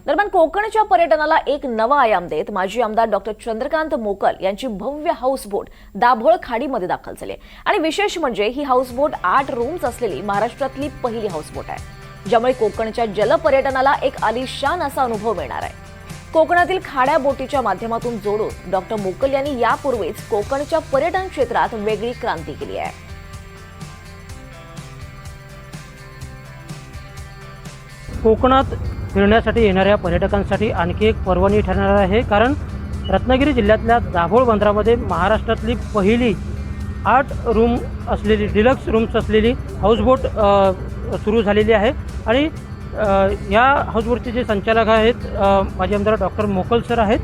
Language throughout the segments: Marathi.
दरम्यान कोकणच्या पर्यटनाला एक नवा आयाम देत माजी आमदार डॉक्टर चंद्रकांत मोकल यांची भव्य हाऊसबोट दाभोळ खाडीमध्ये दाखल झाली आणि विशेष म्हणजे ही हाऊसबोट 8 रूम्स असलेली महाराष्ट्रातली पहिली हाऊसबोट आहे, ज्यामुळे कोकणच्या जलपर्यटनाला एक आलिशान असा अनुभव मिळणार आहे। कोकणातील खाड्या बोटीच्या माध्यमातून जोडून डॉक्टर मोकल यांनी यापूर्वीच कोकणच्या पर्यटन क्षेत्रात वेगळी क्रांती केली आहे। कोकणात फिरण्यासाठी येणाऱ्या पर्यटकांसाठी आणखी एक पर्वणी ठरणार आहे, कारण रत्नागिरी जिल्ह्यातल्या दाभोळ बंदरामध्ये महाराष्ट्रातली पहिली 8 रूम असलेली डिलक्स रूम्स असलेली हाऊसबोट सुरू झालेली आहे। आणि या हाऊसबोटचे जे संचालक आहेत माजी आमदार डॉक्टर मोकल सर आहेत।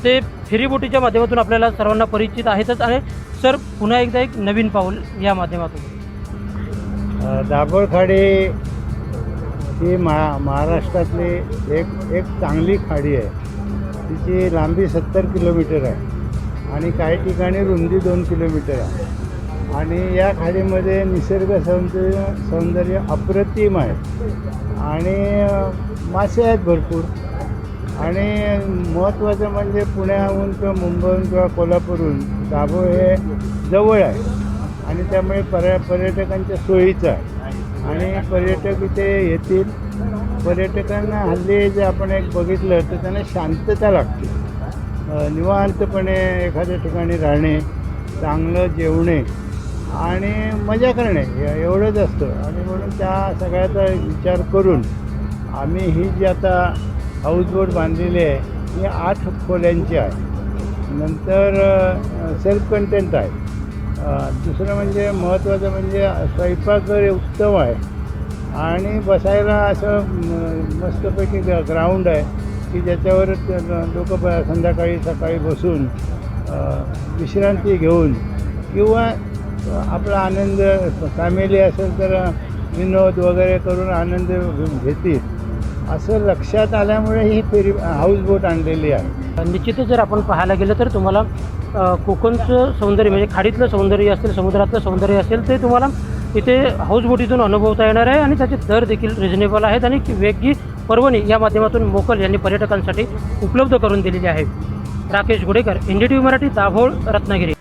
ते फेरीबोटीच्या माध्यमातून आपल्याला सर्वांना परिचित आहेतच। आणि सर, पुन्हा एकदा एक नवीन पाऊल या माध्यमातून। दाभोळ खाडी ही महाराष्ट्रातली एक चांगली खाडी आहे। तिची लांबी 70 किलोमीटर आहे आणि काही ठिकाणी रुंदी 2 किलोमीटर आहे। आणि या खाडीमध्ये निसर्ग सौंदर्य अप्रतिम आहे आणि मासे आहेत भरपूर। आणि महत्त्वाचं म्हणजे पुण्याहून किंवा मुंबईहून किंवा कोल्हापूरहून दाभोळ हे जवळ आहे आणि त्यामुळे पर्यटकांच्या सोयीचं आहे आणि पर्यटक इथे येतील। पर्यटकांना हल्ली जे आपण एक बघितलं तर त्यांना शांतता लागते, निवांतपणे एखाद्या ठिकाणी राहणे, चांगलं जेवणे आणि मजा करणे एवढंच असतं। आणि म्हणून त्या सगळ्याचा विचार करून आम्ही ही जी आता हाऊसबोट बांधलेली आहे ही 8 खोल्यांची आहे। नंतर सेल्फ कंटेंट आहे। दुसरं म्हणजे महत्त्वाचं म्हणजे स्वयंपाकघर उत्तम आहे आणि बसायला असं मस्तपैकी ग्राउंड आहे की ज्याच्यावर लोक संध्याकाळी सकाळी बसून विश्रांती घेऊन किंवा आपला आनंद फॅमिली असेल तर विनोद वगैरे करून आनंद घेतील असं लक्षात आल्यामुळे ही हाऊसबोट आणलेली आहे। निश्चितच जर आपण पाहायला गेलं तर तुम्हाला कोकणचं सौंदर्य म्हणजे खाडीतलं सौंदर्य असेल, समुद्रातलं सौंदर्य असेल ते तुम्हाला इथे हाऊसबोटीतून अनुभवता येणार आहे। आणि त्याचे दर देखील रिजनेबल आहेत आणि वेगळी पर्वणी या माध्यमातून मोकल यांनी पर्यटकांसाठी उपलब्ध करून दिलेली आहे। राकेश गुडेकर, NDTV मराठी, दाभोळ, रत्नागिरी।